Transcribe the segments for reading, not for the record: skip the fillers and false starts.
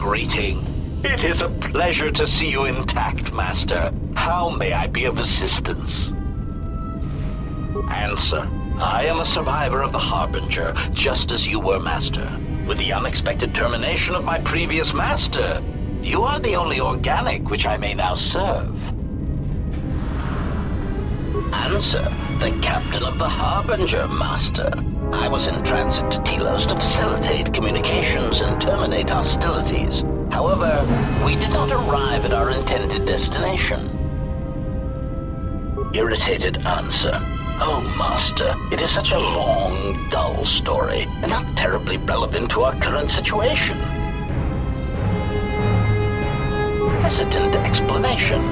greeting. It is a pleasure to see you intact, Master. How may I be of assistance? Answer. I am a survivor of the Harbinger, just as you were, Master. With the unexpected termination of my previous Master, you are the only organic which I may now serve. Answer. The Captain of the Harbinger, Master. I was in transit to Telos to facilitate communications and terminate hostilities. However, we did not arrive at our intended destination. Irritated answer. Oh, Master, it is such a long, dull story, and not terribly relevant to our current situation. Hesitant explanation.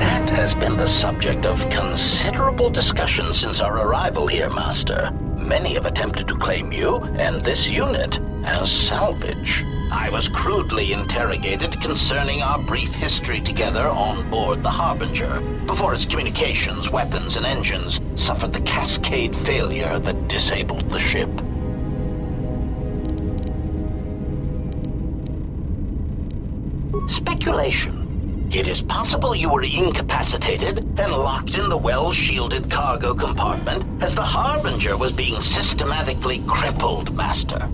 That has been the subject of considerable discussion since our arrival here, Master. Many have attempted to claim you and this unit as salvage. I was crudely interrogated concerning our brief history together on board the Harbinger, before its communications, weapons, and engines suffered the cascade failure that disabled the ship. Speculation. It is possible you were incapacitated and locked in the well-shielded cargo compartment as the Harbinger was being systematically crippled, Master.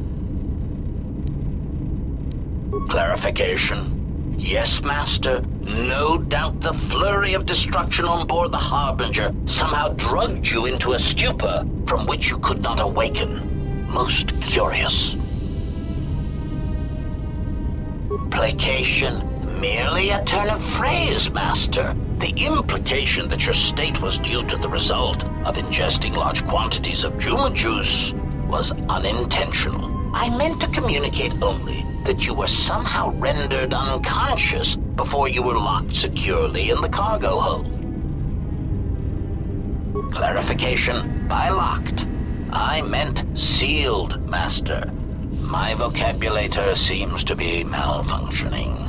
Clarification. Yes, Master. No doubt the flurry of destruction on board the Harbinger somehow drugged you into a stupor from which you could not awaken. Most curious. Placation. Merely a turn of phrase, Master. The implication that your state was due to the result of ingesting large quantities of Juma juice was unintentional. I meant to communicate only that you were somehow rendered unconscious before you were locked securely in the cargo hold. Clarification. By locked, I meant sealed, Master. My vocabulator seems to be malfunctioning.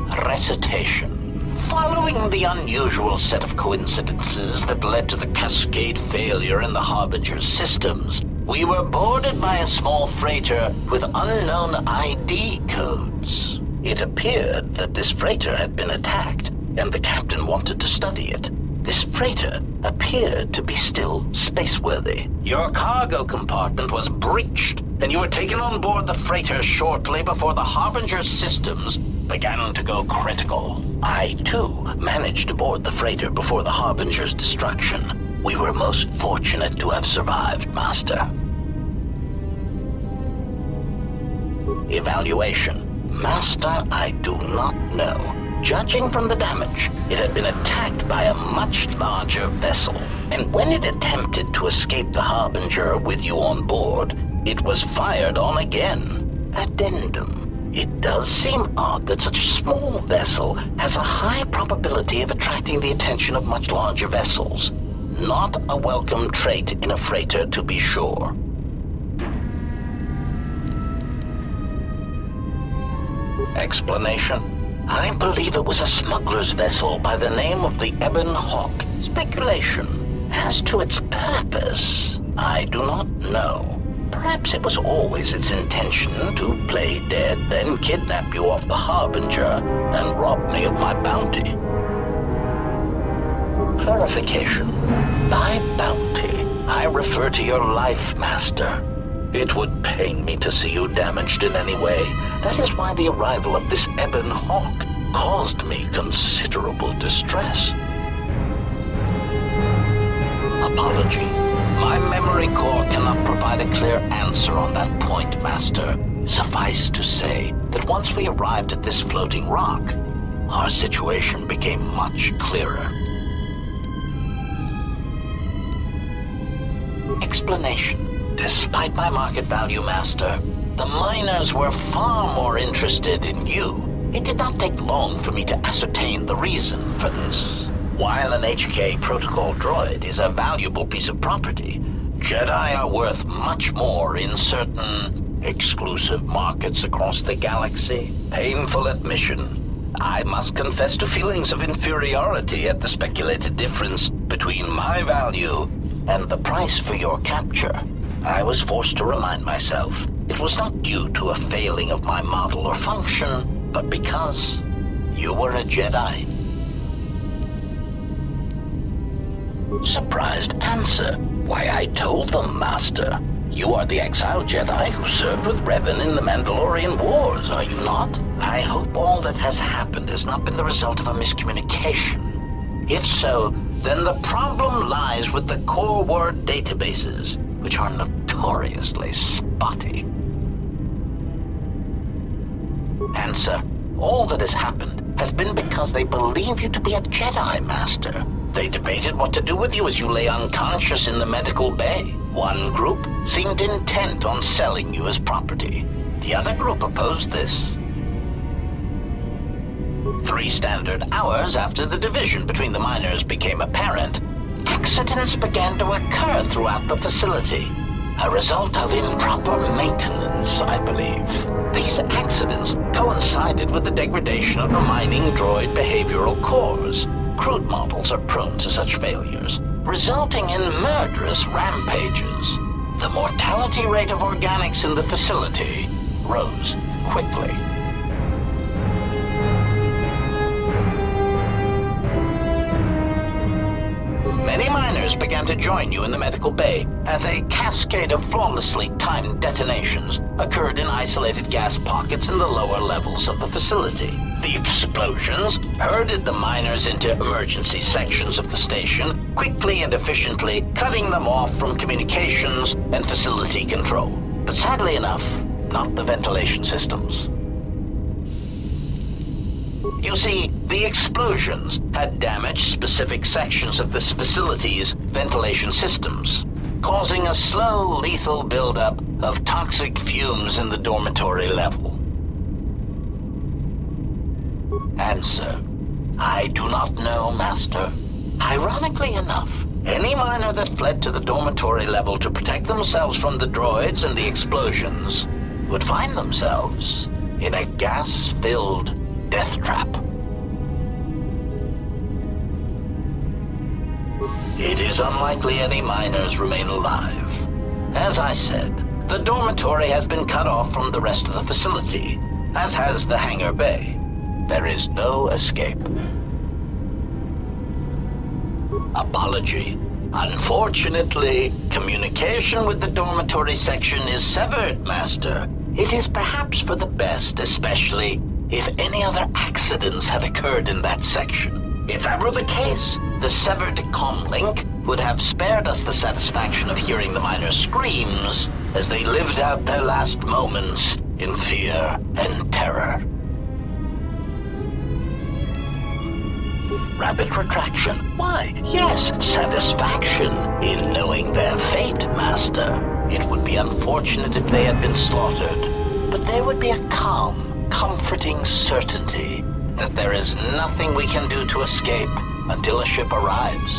Recitation. Following the unusual set of coincidences that led to the cascade failure in the Harbinger's systems, we were boarded by a small freighter with unknown ID codes. It appeared that this freighter had been attacked, and the captain wanted to study it. This freighter appeared to be still spaceworthy. Your cargo compartment was breached, and you were taken on board the freighter shortly before the Harbinger's systems began to go critical. I, too, managed to board the freighter before the Harbinger's destruction. We were most fortunate to have survived, Master. Evaluation. Master, I do not know. Judging from the damage, it had been attacked by a much larger vessel, and when it attempted to escape the Harbinger with you on board, it was fired on again. Addendum. It does seem odd that such a small vessel has a high probability of attracting the attention of much larger vessels. Not a welcome trait in a freighter, to be sure. Explanation. I believe it was a smuggler's vessel by the name of the Ebon Hawk. Speculation. As to its purpose, I do not know. Perhaps it was always its intention to play dead, then kidnap you off the Harbinger and rob me of my bounty. Clarification. By bounty, I refer to your life, Master. It would pain me to see you damaged in any way. That is why the arrival of this Ebon Hawk caused me considerable distress. Apology. My memory core cannot provide a clear answer on that point, Master. Suffice to say that once we arrived at this floating rock, our situation became much clearer. Explanation. Despite my market value, Master, the miners were far more interested in you. It did not take long for me to ascertain the reason for this. While an HK protocol droid is a valuable piece of property, Jedi are worth much more in certain exclusive markets across the galaxy. Painful admission. I must confess to feelings of inferiority at the speculated difference between my value and the price for your capture. I was forced to remind myself it was not due to a failing of my model or function, but because you were a Jedi. Surprised answer. Why, I told them, Master. You are the exiled Jedi who served with Revan in the Mandalorian Wars, are you not? I hope all that has happened has not been the result of a miscommunication. If so, then the problem lies with the core word databases, which are notoriously spotty. Answer. All that has happened has been because they believe you to be a Jedi, Master. They debated what to do with you as you lay unconscious in the medical bay. One group seemed intent on selling you as property. The other group opposed this. 3 standard hours after the division between the miners became apparent, accidents began to occur throughout the facility. A result of improper maintenance, I believe. These accidents coincided with the degradation of the mining droid behavioral cores. Crude models are prone to such failures, resulting in murderous rampages. The mortality rate of organics in the facility rose quickly. Many miners began to join you in the medical bay as a cascade of flawlessly timed detonations occurred in isolated gas pockets in the lower levels of the facility. The explosions herded the miners into emergency sections of the station, quickly and efficiently cutting them off from communications and facility control. But sadly enough, not the ventilation systems. You see, the explosions had damaged specific sections of this facility's ventilation systems, causing a slow, lethal buildup of toxic fumes in the dormitory level. Answer. I do not know, Master. Ironically enough, any miner that fled to the dormitory level to protect themselves from the droids and the explosions would find themselves in a gas-filled death trap. It is unlikely any miners remain alive. As I said, the dormitory has been cut off from the rest of the facility, as has the hangar bay. There is no escape. Apology. Unfortunately, communication with the dormitory section is severed, Master. It is perhaps for the best, especially if any other accidents had occurred in that section. If that were the case, the severed comm link would have spared us the satisfaction of hearing the miners' screams as they lived out their last moments in fear and terror. Rapid retraction. Why, yes, satisfaction in knowing their fate, Master. It would be unfortunate if they had been slaughtered, but there would be a calm, comforting certainty that there is nothing we can do to escape until a ship arrives.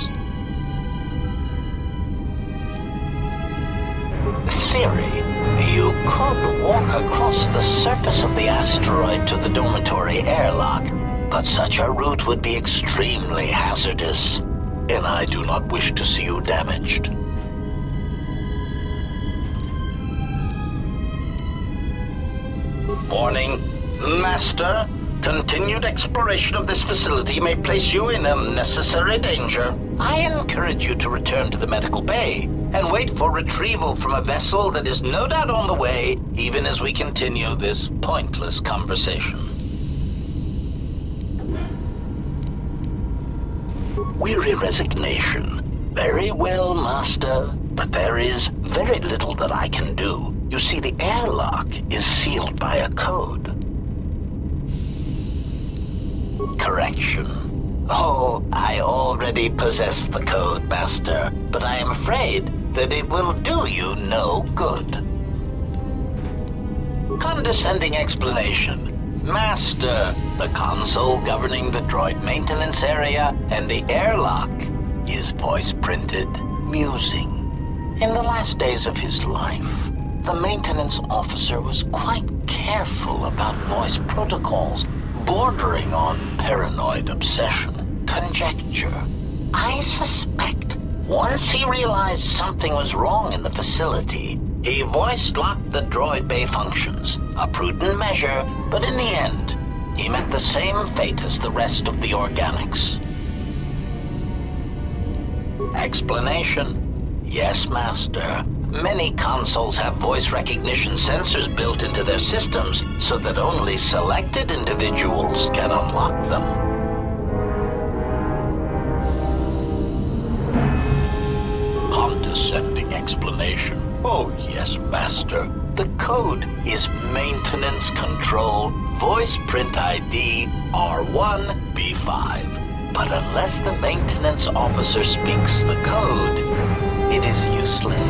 Theory. You could walk across the surface of the asteroid to the dormitory airlock, but such a route would be extremely hazardous, and I do not wish to see you damaged. Warning, Master. Continued exploration of this facility may place you in unnecessary danger. I encourage you to return to the medical bay and wait for retrieval from a vessel that is no doubt on the way, even as we continue this pointless conversation. Weary resignation. Very well, Master, but there is very little that I can do. You see, the airlock is sealed by a code. Correction. Oh, I already possess the code, Master, but I am afraid that it will do you no good. Condescending explanation. Master, the console governing the droid maintenance area and the airlock is voice-printed musing. In the last days of his life, the maintenance officer was quite careful about voice protocols, bordering on paranoid obsession. Conjecture. I suspect Once he realized something was wrong in the facility, he voice-locked the droid bay functions. A prudent measure, but in the end, he met the same fate as the rest of the organics. Explanation? Yes, Master. Many consoles have voice recognition sensors built into their systems so that only selected individuals can unlock them. Condescending explanation. Oh, yes, Master. The code is Maintenance Control Voice Print ID R1B5. But unless the maintenance officer speaks the code, it is useless.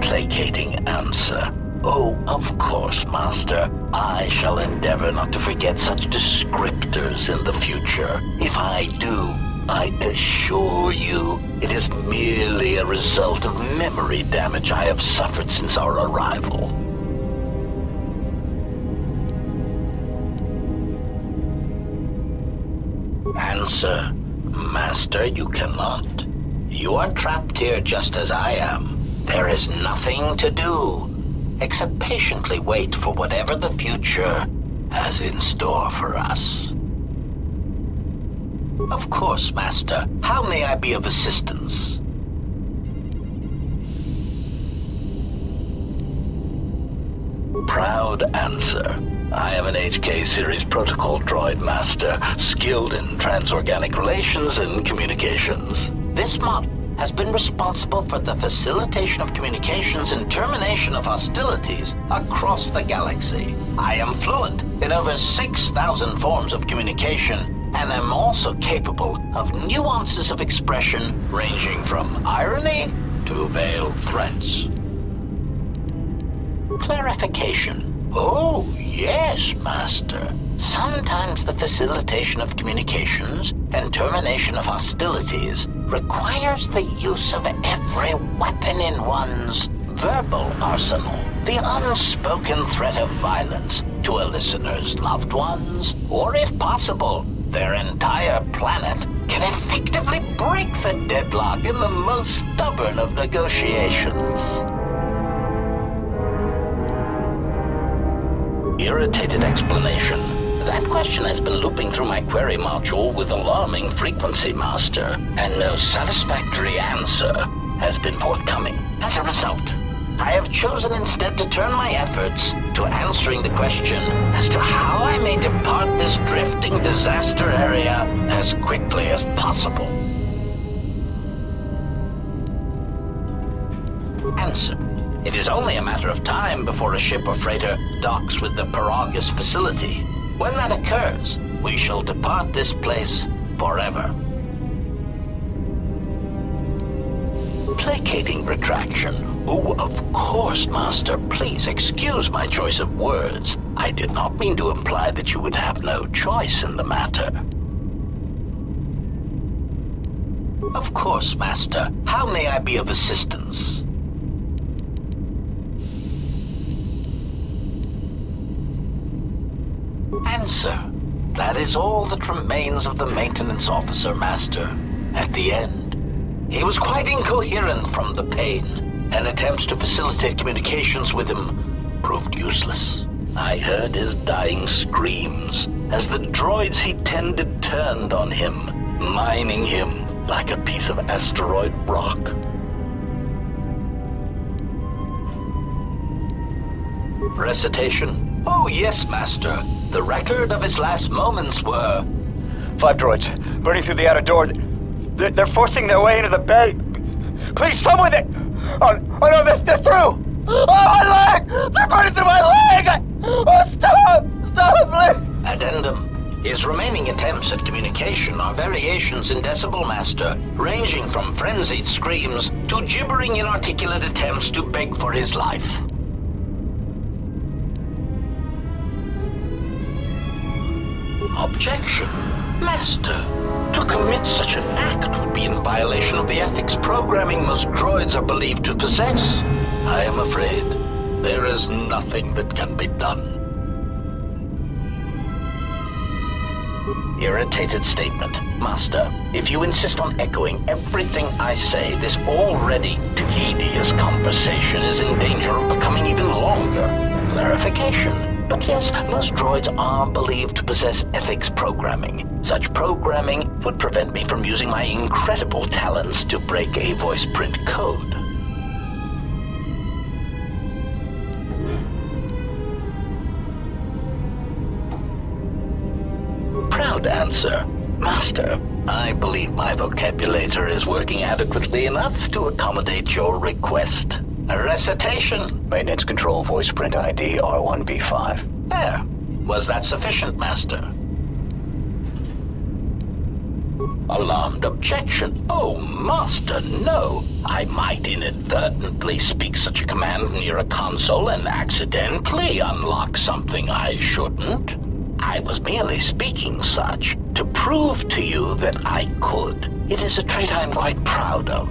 Placating answer. Oh, of course, Master. I shall endeavor not to forget such descriptors in the future. If I do, I assure you, it is merely a result of memory damage I have suffered since our arrival. Answer. Master, you cannot. You are trapped here just as I am. There is nothing to do, except patiently wait for whatever the future has in store for us. Of course, Master. How may I be of assistance? Proud answer. I am an HK series protocol droid master, skilled in transorganic relations and communications. This mod has been responsible for the facilitation of communications and termination of hostilities across the galaxy. I am fluent in over 6,000 forms of communication, and am also capable of nuances of expression ranging from irony to veiled threats. Clarification. Oh, yes, Master. Sometimes the facilitation of communications and termination of hostilities requires the use of every weapon in one's verbal arsenal. The unspoken threat of violence to a listener's loved ones, or if possible, their entire planet, can effectively break the deadlock in the most stubborn of negotiations. Irritated explanation. That question has been looping through my query module with alarming frequency, Master, and no satisfactory answer has been forthcoming. As a result, I have chosen instead to turn my efforts to answering the question as to how I may depart this drifting disaster area as quickly as possible. Answer. It is only a matter of time before a ship or freighter docks with the Paragus facility. When that occurs, we shall depart this place forever. Placating retraction. Oh, of course, Master. Please excuse my choice of words. I did not mean to imply that you would have no choice in the matter. Of course, Master. How may I be of assistance? Answer. That is all that remains of the maintenance officer, Master. At the end, he was quite incoherent from the pain, and attempts to facilitate communications with him proved useless. I heard his dying screams as the droids he tended turned on him, mining him like a piece of asteroid rock. Recitation. Oh, yes, Master. The record of his last moments were... 5 droids, burning through the outer door. They're forcing their way into the bay. Please, someone that... Oh no, they're through! Oh, my leg! They're burning through my leg! Oh, stop, please! Addendum. His remaining attempts at communication are variations in Decibel Master, ranging from frenzied screams to gibbering inarticulate attempts to beg for his life. Objection. Master, to commit such an act would be in violation of the ethics programming most droids are believed to possess. I am afraid there is nothing that can be done. Irritated statement. Master, if you insist on echoing everything I say, this already tedious conversation is in danger of becoming even longer. Clarification. But yes, most droids are believed to possess ethics programming. Such programming would prevent me from using my incredible talents to break a voice print code. Proud answer. Master, I believe my vocabulator is working adequately enough to accommodate your request. A recitation. Maintenance control voice print ID R1V5. There. Was that sufficient, Master? Alarmed objection. Oh, Master, no. I might inadvertently speak such a command near a console and accidentally unlock something I shouldn't. I was merely speaking such to prove to you that I could. It is a trait I'm quite proud of.